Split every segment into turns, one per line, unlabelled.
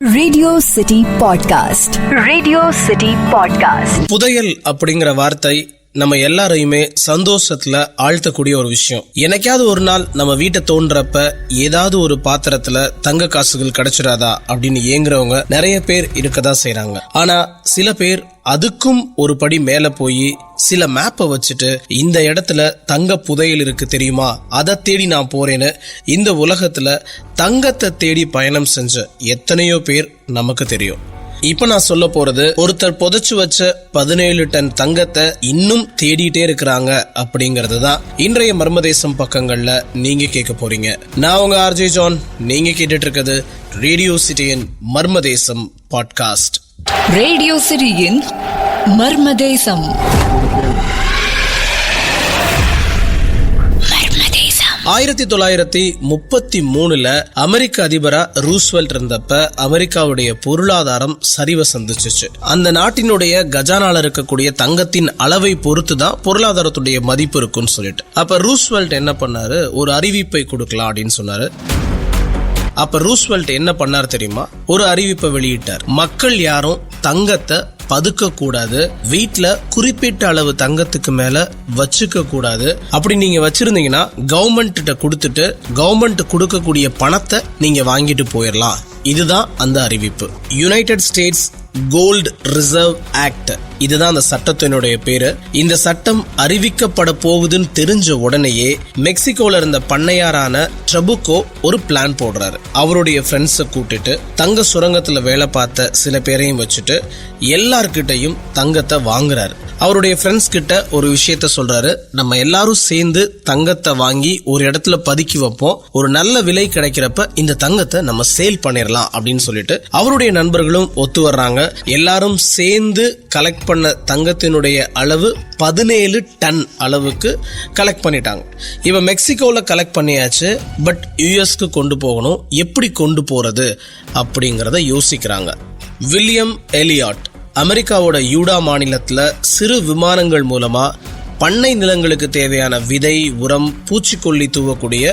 Radio city podcast. Radio city podcast.
புதையல் அப்படிங்கிற வார்த்தை நம்ம எல்லாரையுமே சந்தோஷத்துல ஆழ்த்தக்கூடிய ஒரு விஷயம். என்னைக்காவது ஒரு நாள் நம்ம வீட்டை தோன்றப்ப ஏதாவது ஒரு பாத்திரத்துல தங்க காசுகள் கிடைச்சிடாதா அப்படின்னு ஏங்குறவங்க நிறைய பேர் இருக்கதான் செய்யறாங்க. ஆனா சில பேர் அதுக்கும் ஒரு படி மேல போய் சில மேப்பை வச்சுட்டு இந்த இடத்துல தங்க புதையல் இருக்கு தெரியுமா, அதை தேடி நான் போறேன்னு இந்த உலகத்துல தங்கத்தை தேடி பயணம் செஞ்ச எத்தனையோ பேர் நமக்கு தெரியும். இப்ப நான் சொல்ல போறது ஒருத்தர் புதைச்சு வச்ச 17 டன் தங்கத்தை இன்னும் தேடிட்டே இருக்கிறாங்க அப்படிங்கறது தான் இன்றைய மர்மதேசம் பக்கங்கள்ல நீங்க கேட்க போறீங்க. நான் உங்க ஆர்ஜே ஜான். நீங்க கேட்டுட்டு இருக்கிறது ரேடியோ சிட்டியின் மர்மதேசம் பாட்காஸ்ட்.
ரேடியோ சிட்டியின் மர்மதேசம்.
1933 அமெரிக்க அதிபரா ரூஸ்வெல்ட் இருந்தப்ப அமெரிக்காவுடைய பொருளாதாரம் சரிவை சந்திச்சிச்சு. அந்த நாட்டினுடைய கஜானால இருக்கக்கூடிய தங்கத்தின் அளவை பொறுத்து தான் பொருளாதாரத்துடைய மதிப்பு இருக்குன்னு சொல்லிட்டு அப்ப ரூஸ்வெல்ட் என்ன பண்ணாரு, ஒரு அறிவிப்பை கொடுக்கலாம் அப்படின்னு சொன்னாரு. அப்ப ரூஸ்வெல்ட் என்ன பண்ணார் தெரியுமா, ஒரு அறிவிப்பை வெளியிட்டார். மக்கள் யாரும் தங்கத்தை பதுக்க கூடாது, வீட்டுல குறிப்பிட்ட அளவு தங்கத்துக்கு மேல வச்சுக்க கூடாது. அப்படி நீங்க வச்சிருந்தீங்கன்னா கவர்மெண்ட் கிட்ட கொடுத்துட்டு கவர்மெண்ட் கொடுக்கக்கூடிய பணத்தை நீங்க வாங்கிட்டு போயிடலாம். இதுதான் அந்த அறிவிப்பு. United States gold reserve act, இதுதான் அந்த சட்டத்தினுடைய பேரு. இந்த சட்டம் அறிவிக்கப்பட போகுதுன்னு தெரிஞ்ச உடனேயே மெக்சிகோல இருந்த பண்ணையாரான ட்ரபுகோ ஒரு பிளான் போடுறாரு. அவருடைய ஃப்ரெண்ட்ஸை கூட்டிட்டு தங்க சுரங்கத்துல வேலை பார்த்த சில பேரையும் வச்சுட்டு எல்லார்கிட்டையும் தங்கத்தை வாங்குறாரு. அவருடைய ஃப்ரெண்ட்ஸ் கிட்ட ஒரு விஷயத்த சொல்றாரு, நம்ம எல்லாரும் சேர்ந்து தங்கத்தை வாங்கி ஒரு இடத்துல பதுக்கி வைப்போம், ஒரு நல்ல விலை கிடைக்கிறப்ப இந்த தங்கத்தை நம்ம சேல் பண்ணிடலாம் அப்படின்னு சொல்லிட்டு அவருடைய நண்பர்களும் ஒத்து வர்றாங்க. எல்லாரும் சேர்ந்து கலெக்ட் பண்ண தங்கத்தினுடைய அளவு 17 டன் அளவுக்கு கலெக்ட் பண்ணிட்டாங்க. இப்ப மெக்சிகோல கலெக்ட் பண்ணியாச்சு, பட் யுஎஸ்க்கு கொண்டு போகணும். எப்படி கொண்டு போறது அப்படிங்கறத யோசிக்கிறாங்க. வில்லியம் எலியாட் அமெரிக்காவோட யூடா மாநிலத்துல சிறு விமானங்கள் மூலமா பண்ணை நிலங்களுக்கு தேவையான விதை, உரம், பூச்சிக்கொல்லி தூவக்கூடிய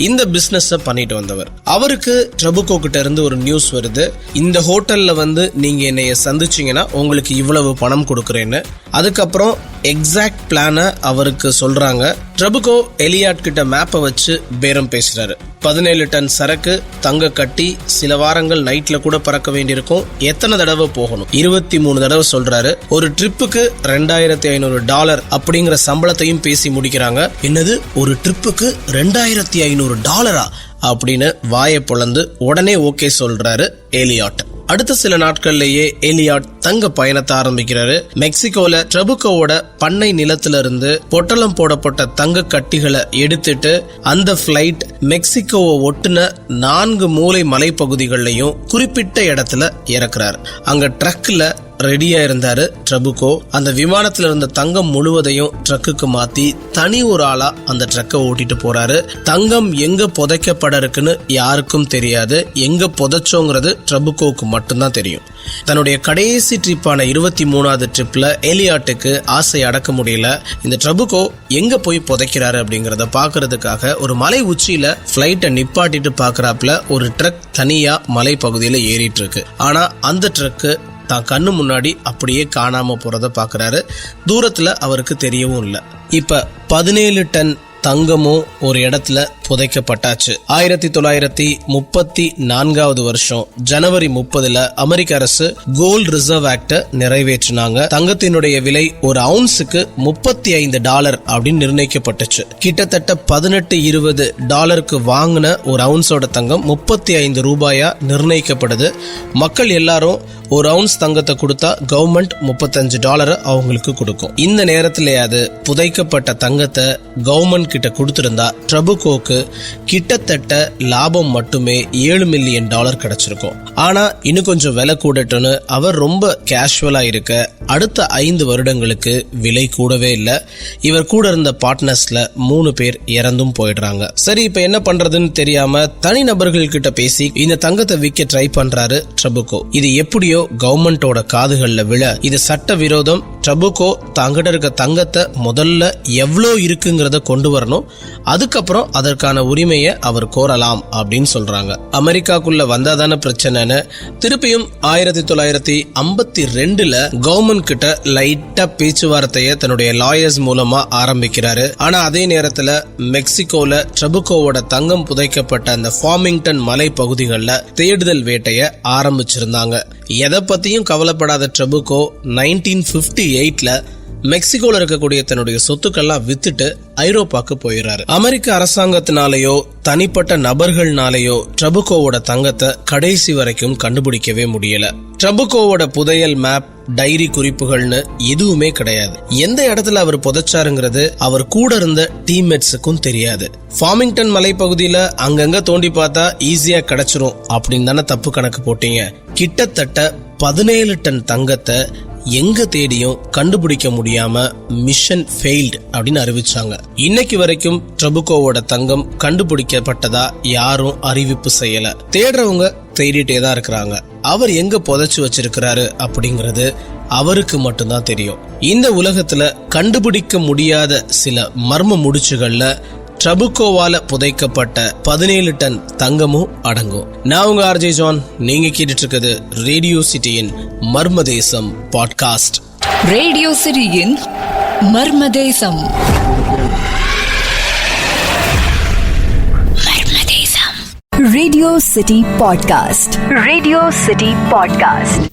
இந்த பிசினஸ் பண்ணிட்டு வந்தவர். அவருக்கு ட்ரபுகோ கிட்ட இருந்து ஒரு நியூஸ் வருது, இந்த ஹோட்டல்ல நீங்க என்னைய சந்திச்சீங்கன்னா உங்களுக்கு இவ்வளவு பணம் கொடுக்கறேன்னு. அதுக்கப்புறம் எக்ஸாக்ட் பிளான அவருக்கு சொல்றாங்க. ட்ரபுகோ எலியாட் கிட்ட மேப்பை வச்சு பேரம் பேசுறாரு. 17 டன் சரக்கு தங்க கட்டி சில வாரங்கள் நைட்ல கூட பறக்க வேண்டியிருக்கும். எத்தனை தடவை போகணும்? 23 தடவை சொல்றாரு. ஒரு ட்ரிப்புக்கு $2500 அப்படிங்கிற சம்பளத்தையும் பேசி முடிக்கிறாங்க. என்னது, ஒரு ட்ரிப்புக்கு $2500 அப்படின்னு வாயை பொளந்து உடனே ஓகே சொல்றாரு எலியாட். அடுத்த சில நாட்கள்லயே எலியாட் தங்க பயணத்தை ஆரம்பிக்கிறாரு. மெக்சிகோல ட்ரபுகோவோட பண்ணை நிலத்துல இருந்து பொட்டலம் போடப்பட்ட தங்க கட்டிகளை எடுத்துட்டு அந்த பிளைட் மெக்சிகோவை ஒட்டுன 4 மூலை மலைப்பகுதிகளையும் குறிப்பிட்ட இடத்துல இறக்குறாரு. அங்க ட்ரக்ல ரெடியா இருந்தாரு ட்ரபுகோ. அந்த விமானத்துல இருந்த தங்கம் முழுவதையும் ட்ரக்குக்கு மாத்தி தனி ஒரு ஆளா அந்த ட்ரக்கை ஓட்டிட்டு போறாரு. தங்கம் எங்க புதைக்கப்பட இருக்குன்னு யாருக்கும் தெரியாது. எங்க புதைச்சோங்கிறது ட்ரபுகோவுக்கு மட்டும்தான் தெரியும். தன்னுடைய கடைசி ட்ரிப்பான 23வது ட்ரிப்ல எலியாட்டுக்கு ஆசை அடக்க முடியல. இந்த ட்ரபுகோ எங்க போய் புதைக்கிறாரு அப்படிங்கறத பாக்குறதுக்காக ஒரு மலை உச்சியில பிளைட்டை நிப்பாட்டிட்டு பாக்குறாப்புல ஒரு ட்ரக் தனியா மலை பகுதியில ஏறிட்டு இருக்கு. ஆனா அந்த ட்ரக்கு தான் கண்ணு முன்னாடி அப்படியே காணாம போறத பாக்குறாரு. தூரத்துல அவருக்கு தெரியவும் இல்லை. இப்ப 17 டன் தங்கமும் ஒரு இடத்துல புதைக்கப்பட்டாச்சு. 1934வது வருஷம் ஜனவரி 30 அமெரிக்க அரசு கோல்டு ரிசர்வ் ஆக்ட நிறைவேற்றினாங்க. தங்கத்தினுடைய விலை ஒரு அவுன்ஸுக்கு $35 அப்படின்னு நிர்ணயிக்கப்பட்டுச்சு. கிட்டத்தட்ட $18-20 வாங்கின ஒரு அவுன்ஸோட தங்கம் $35 நிர்ணயிக்கப்படுது. மக்கள் எல்லாரும் ஒரு அவுன்ஸ் தங்கத்தை கொடுத்தா கவர்மெண்ட் $35 அவங்களுக்கு கொடுக்கும். இந்த நேரத்திலேயாவது புதைக்கப்பட்ட தங்கத்தை கவர்மெண்ட் கிட்ட கொடுத்திருந்தா ட்ரபுகோக்கு கிட்டத்தட்ட லாபம் மட்டுமே $7 மில்லியன் கிடைச்சிருக்கும். ஆனா இன்னும் கொஞ்சம் விலை கூடட்டுன்னு அவர் ரொம்ப கேஷுவலா இருக்க அடுத்த 5 வருடங்களுக்கு விலை கூடவே இல்லை. இவர் கூட இருந்த பார்ட்னர்ஸ்ல 3 பேர் இறந்தும் போயிடுறாங்க. சரி, இப்ப என்ன பண்றதுன்னு தெரியாம தனிநபர்கள் கிட்ட பேசி இந்த தங்கத்தை விற்க ட்ரை பண்றாரு ட்ரபுகோ. இது எப்படியோ கவர்மெண்டோட காதுகள்ல விழ இது சட்ட விரோதம். ட்ரபுகோ தங்கிட்ட இருக்க தங்கத்தை முதல்ல எவ்வளோ இருக்குங்கிறத கொண்டு வர வரணும், அதுக்கப்புறம் அதற்கான உரிமையை அவர் கோரலாம் அப்படின்னு சொல்றாங்க. அமெரிக்காக்குள்ள வந்தாதான பிரச்சனைன்னு திருப்பியும் 1952 கவர்மெண்ட் கிட்ட லைட்டா பேச்சுவார்த்தையை தன்னுடைய லாயர்ஸ் மூலமா ஆரம்பிக்கிறாரு. ஆனா அதே நேரத்துல மெக்சிகோல ட்ரபுகோவோட தங்கம் புதைக்கப்பட்ட அந்த ஃபார்மிங்டன் மலை பகுதிகளில் தேடுதல் வேட்டைய ஆரம்பிச்சிருந்தாங்க. எதை பத்தியும் கவலைப்படாத ட்ரபுகோ 1958 மெக்சிகோல இருக்கக்கூடிய தன்னுடைய சொத்துக்கள்லாம் வித்துட்டு ஐரோப்பாக்கு போயிடுறாரு. அமெரிக்க அரசாங்கத்தினாலேயோ தனிப்பட்ட நபர்கள்னாலேயோ ட்ரபுகோவோட தங்கத்தை கடைசி வரைக்கும் கண்டுபிடிக்கவே முடியல. ட்ரபுகோவோட புதையல் மேப், டைரி குறிப்புகள்னு எதுவுமே கிடையாது. எந்த இடத்துல அவர் புதைச்சாருங்கிறது அவர் கூட இருந்த டீம்மேட்ஸுக்கும் தெரியாது. ஃபார்மிங்டன் மலைப்பகுதியில அங்கங்க தோண்டி பார்த்தா ஈஸியா கிடைச்சிரும் அப்படின்னு தானே தப்பு கணக்கு போட்டீங்க. கிட்டத்தட்ட 17 டன் தங்கத்தை எங்க தேடியும் கண்டுபிடிக்க முடியாம மிஷன் ஃபெயில்ட் அப்படின்னு அறிவிச்சாங்க. இன்னைக்கு வரைக்கும் ட்ரபுகோவோட தங்கம் கண்டுபிடிக்கப்பட்டதா யாரும் அறிவிப்பு செய்யல. தேடுறவங்க தேடிட்டே தான் இருக்கிறாங்க. அவர் எங்க புதைச்சு வச்சிருக்கிறாரு அப்படிங்கறது அவருக்கு மட்டும்தான் தெரியும். இந்த உலகத்துல கண்டுபிடிக்க முடியாத சில மர்ம முடிச்சுகள்ல ட்ரபுகோவால புதைக்கப்பட்ட 17 டன் தங்கமும் அடங்கும். நான் உங்க ஆர்ஜே ஜான். நீங்க கேட்டுட்டு இருக்கிறது ரேடியோ சிட்டியின் மர்மதேசம் பாட்காஸ்ட்.
ரேடியோ சிட்டியின் Marmadesam. Radio city podcast. Radio city podcast.